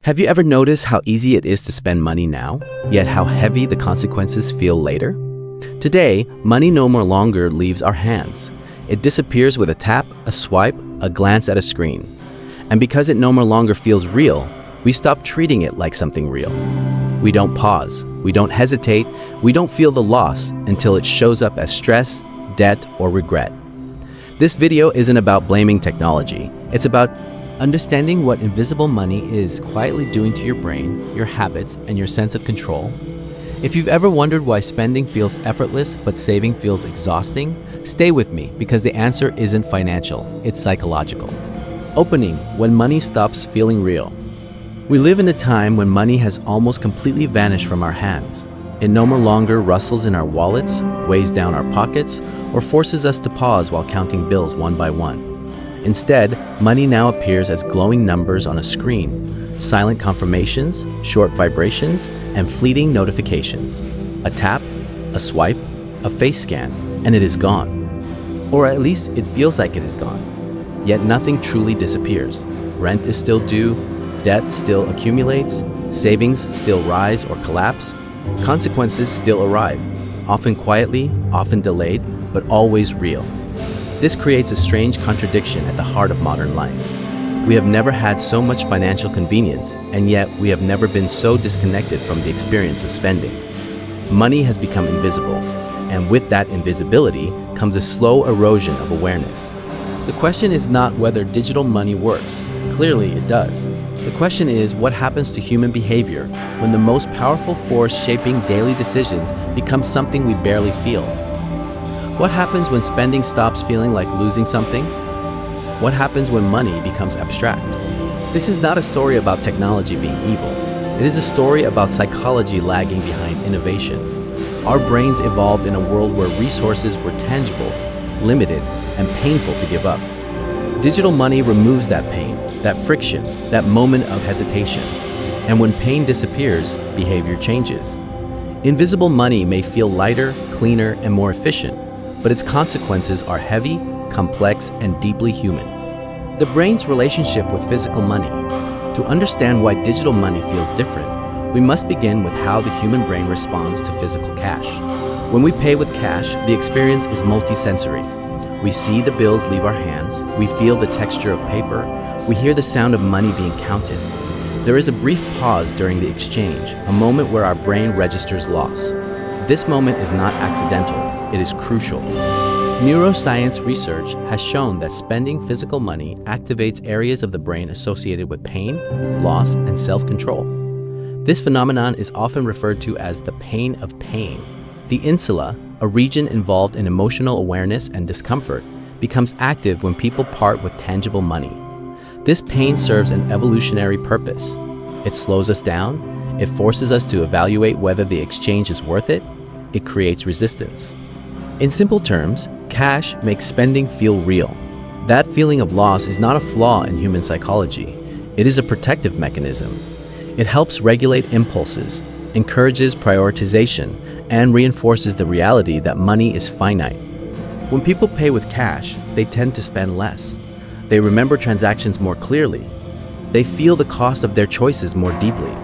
Have you ever noticed how easy it is to spend money now, yet how heavy the consequences feel later? Today, money no more longer leaves our hands. It disappears with a tap, a swipe, a glance at a screen. And because it no more longer feels real, we stop treating it like something real. We don't pause, we don't hesitate, we don't feel the loss until it shows up as stress, debt, or regret. This video isn't about blaming technology. It's about understanding what invisible money is quietly doing to your brain, your habits, and your sense of control. If you've ever wondered why spending feels effortless but saving feels exhausting, stay with me because the answer isn't financial, it's psychological. Opening, when money stops feeling real. We live in a time when money has almost completely vanished from our hands. It no longer rustles in our wallets, weighs down our pockets, or forces us to pause while counting bills one by one. Instead, money now appears as glowing numbers on a screen, silent confirmations, short vibrations, and fleeting notifications. A tap, a swipe, a face scan, and it is gone. Or at least it feels like it is gone. Yet nothing truly disappears. Rent is still due, debt still accumulates, savings still rise or collapse, consequences still arrive, often quietly, often delayed, but always real. This creates a strange contradiction at the heart of modern life. We have never had so much financial convenience, and yet we have never been so disconnected from the experience of spending. Money has become invisible, and with that invisibility comes a slow erosion of awareness. The question is not whether digital money works. Clearly it does. The question is what happens to human behavior when the most powerful force shaping daily decisions becomes something we barely feel. What happens when spending stops feeling like losing something? What happens when money becomes abstract? This is not a story about technology being evil. It is a story about psychology lagging behind innovation. Our brains evolved in a world where resources were tangible, limited, and painful to give up. Digital money removes that pain, that friction, that moment of hesitation. And when pain disappears, behavior changes. Invisible money may feel lighter, cleaner, and more efficient, but its consequences are heavy, complex, and deeply human. The brain's relationship with physical money. To understand why digital money feels different, we must begin with how the human brain responds to physical cash. When we pay with cash, the experience is multisensory. We see the bills leave our hands, we feel the texture of paper, we hear the sound of money being counted. There is a brief pause during the exchange, a moment where our brain registers loss. This moment is not accidental, it is crucial. Neuroscience research has shown that spending physical money activates areas of the brain associated with pain, loss, and self-control. This phenomenon is often referred to as the pain of pain. The insula, a region involved in emotional awareness and discomfort, becomes active when people part with tangible money. This pain serves an evolutionary purpose. It slows us down, it forces us to evaluate whether the exchange is worth it, it creates resistance. In simple terms, cash makes spending feel real. That feeling of loss is not a flaw in human psychology. It is a protective mechanism. It helps regulate impulses, encourages prioritization, and reinforces the reality that money is finite. When people pay with cash, they tend to spend less. They remember transactions more clearly. They feel the cost of their choices more deeply.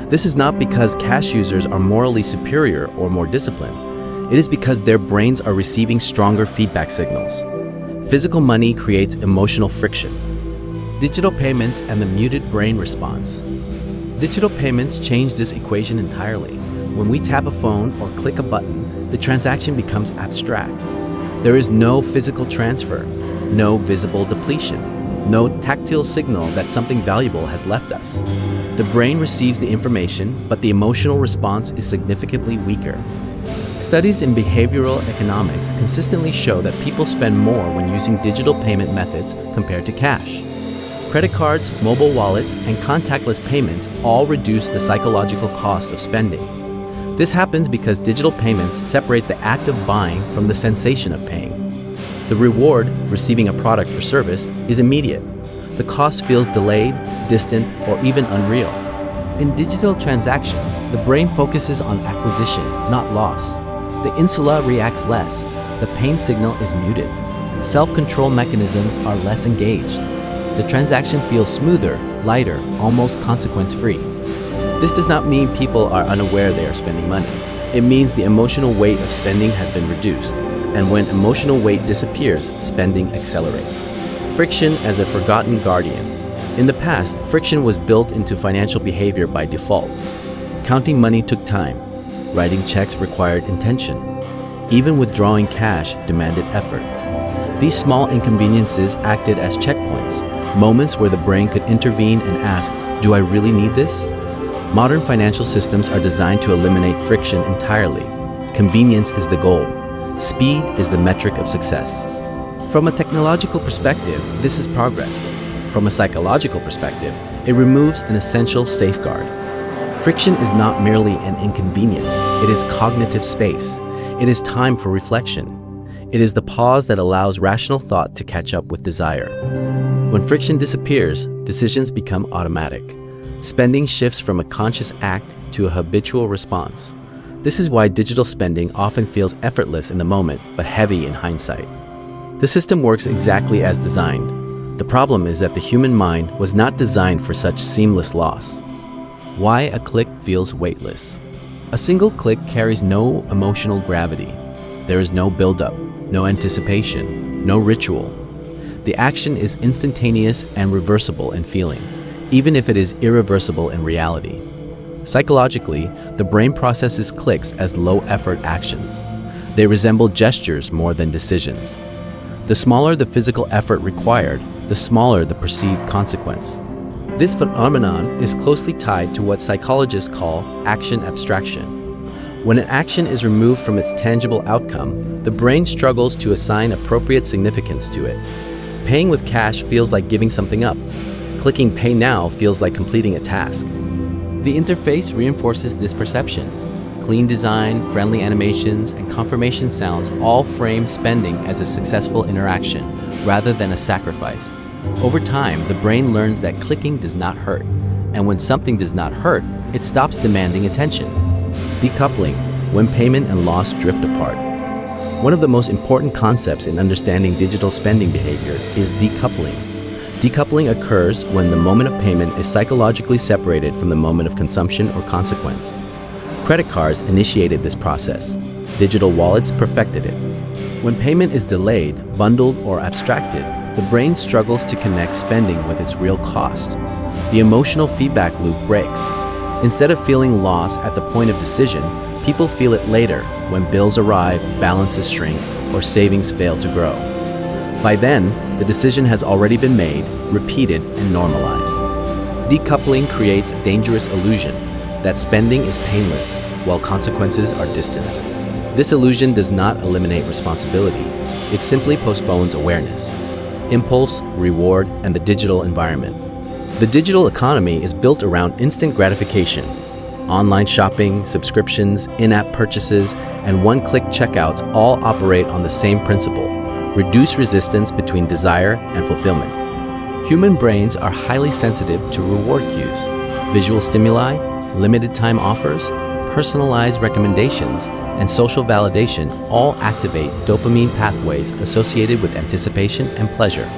This is not because cash users are morally superior or more disciplined. It is because their brains are receiving stronger feedback signals. Physical money creates emotional friction. Digital payments and the muted brain response. Digital payments change this equation entirely. When we tap a phone or click a button, the transaction becomes abstract. There is no physical transfer, no visible depletion, no tactile signal that something valuable has left us. The brain receives the information, but the emotional response is significantly weaker. Studies in behavioral economics consistently show that people spend more when using digital payment methods compared to cash. Credit cards, mobile wallets, and contactless payments all reduce the psychological cost of spending. This happens because digital payments separate the act of buying from the sensation of paying. The reward, receiving a product or service, is immediate. The cost feels delayed, distant, or even unreal. In digital transactions, the brain focuses on acquisition, not loss. The insula reacts less. The pain signal is muted. Self-control mechanisms are less engaged. The transaction feels smoother, lighter, almost consequence-free. This does not mean people are unaware they are spending money. It means the emotional weight of spending has been reduced, and when emotional weight disappears, spending accelerates. Friction as a forgotten guardian. In the past, friction was built into financial behavior by default. Counting money took time. Writing checks required intention. Even withdrawing cash demanded effort. These small inconveniences acted as checkpoints, moments where the brain could intervene and ask, do I really need this? Modern financial systems are designed to eliminate friction entirely. Convenience is the goal. Speed is the metric of success. From a technological perspective, this is progress. From a psychological perspective, it removes an essential safeguard. Friction is not merely an inconvenience, it is cognitive space. It is time for reflection. It is the pause that allows rational thought to catch up with desire. When friction disappears, decisions become automatic. Spending shifts from a conscious act to a habitual response. This is why digital spending often feels effortless in the moment, but heavy in hindsight. The system works exactly as designed. The problem is that the human mind was not designed for such seamless loss. Why a click feels weightless. A single click carries no emotional gravity. There is no buildup, no anticipation, no ritual. The action is instantaneous and reversible in feeling, even if it is irreversible in reality. Psychologically, the brain processes clicks as low-effort actions. They resemble gestures more than decisions. The smaller the physical effort required, the smaller the perceived consequence. This phenomenon is closely tied to what psychologists call action abstraction. When an action is removed from its tangible outcome, the brain struggles to assign appropriate significance to it. Paying with cash feels like giving something up. Clicking Pay Now feels like completing a task. The interface reinforces this perception. Clean design, friendly animations, and confirmation sounds all frame spending as a successful interaction rather than a sacrifice. Over time, the brain learns that clicking does not hurt, and when something does not hurt, it stops demanding attention. Decoupling, when payment and loss drift apart. One of the most important concepts in understanding digital spending behavior is decoupling. Decoupling occurs when the moment of payment is psychologically separated from the moment of consumption or consequence. Credit cards initiated this process. Digital wallets perfected it. When payment is delayed, bundled, or abstracted, the brain struggles to connect spending with its real cost. The emotional feedback loop breaks. Instead of feeling loss at the point of decision, people feel it later when bills arrive, balances shrink, or savings fail to grow. By then, the decision has already been made, repeated, and normalized. Decoupling creates a dangerous illusion that spending is painless while consequences are distant. This illusion does not eliminate responsibility. It simply postpones awareness. Impulse, reward, and the digital environment. The digital economy is built around instant gratification. Online shopping, subscriptions, in-app purchases, and one-click checkouts all operate on the same principle: reduce resistance between desire and fulfillment. Human brains are highly sensitive to reward cues. Visual stimuli, limited time offers, personalized recommendations, and social validation all activate dopamine pathways associated with anticipation and pleasure.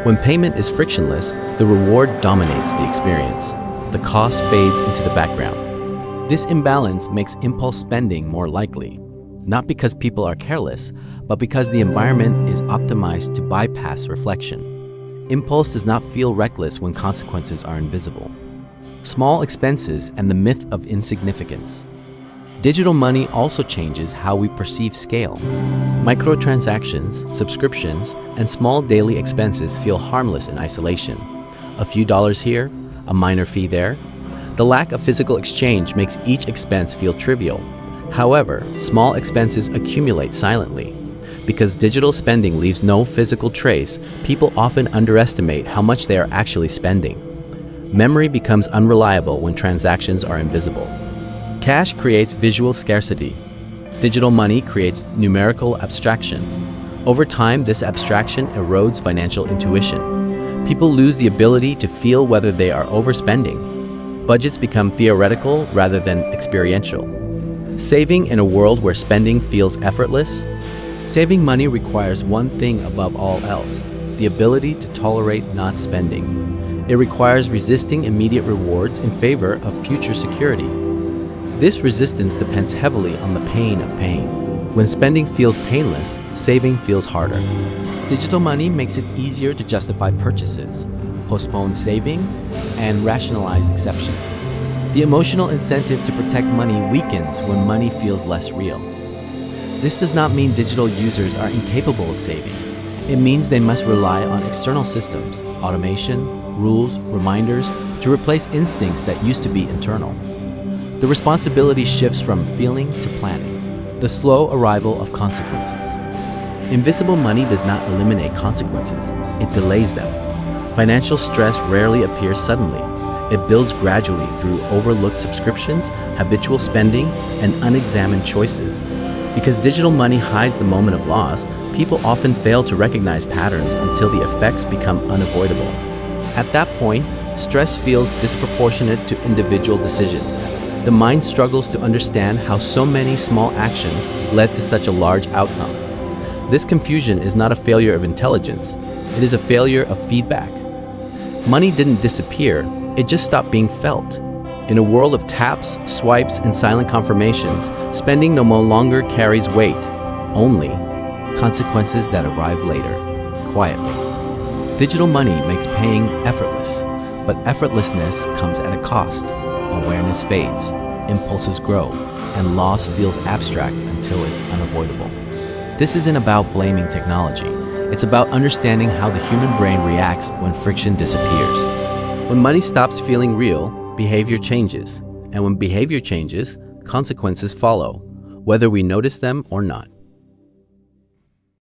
When payment is frictionless, the reward dominates the experience. The cost fades into the background. This imbalance makes impulse spending more likely, not because people are careless, but because the environment is optimized to bypass reflection. Impulse does not feel reckless when consequences are invisible. Small expenses and the myth of insignificance. Digital money also changes how we perceive scale. Microtransactions, subscriptions, and small daily expenses feel harmless in isolation. A few dollars here, a minor fee there. The lack of physical exchange makes each expense feel trivial. However, small expenses accumulate silently. Because digital spending leaves no physical trace, people often underestimate how much they are actually spending. Memory becomes unreliable when transactions are invisible. Cash creates visual scarcity. Digital money creates numerical abstraction. Over time, this abstraction erodes financial intuition. People lose the ability to feel whether they are overspending. Budgets become theoretical rather than experiential. Saving in a world where spending feels effortless. Saving money requires one thing above all else: the ability to tolerate not spending. It requires resisting immediate rewards in favor of future security. This resistance depends heavily on the pain of paying. When spending feels painless, saving feels harder. Digital money makes it easier to justify purchases, postpone saving, and rationalize exceptions. The emotional incentive to protect money weakens when money feels less real. This does not mean digital users are incapable of saving. It means they must rely on external systems, automation, rules, reminders, to replace instincts that used to be internal. The responsibility shifts from feeling to planning. The slow arrival of consequences. Invisible money does not eliminate consequences, it delays them. Financial stress rarely appears suddenly. It builds gradually through overlooked subscriptions, habitual spending, and unexamined choices. Because digital money hides the moment of loss, people often fail to recognize patterns until the effects become unavoidable. At that point, stress feels disproportionate to individual decisions. The mind struggles to understand how so many small actions led to such a large outcome. This confusion is not a failure of intelligence, it is a failure of feedback. Money didn't disappear, it just stopped being felt. In a world of taps, swipes, and silent confirmations, spending no longer carries weight, only consequences that arrive later, quietly. Digital money makes paying effortless, but effortlessness comes at a cost. Awareness fades, impulses grow, and loss feels abstract until it's unavoidable. This isn't about blaming technology. It's about understanding how the human brain reacts when friction disappears. When money stops feeling real, behavior changes. And when behavior changes, consequences follow, whether we notice them or not.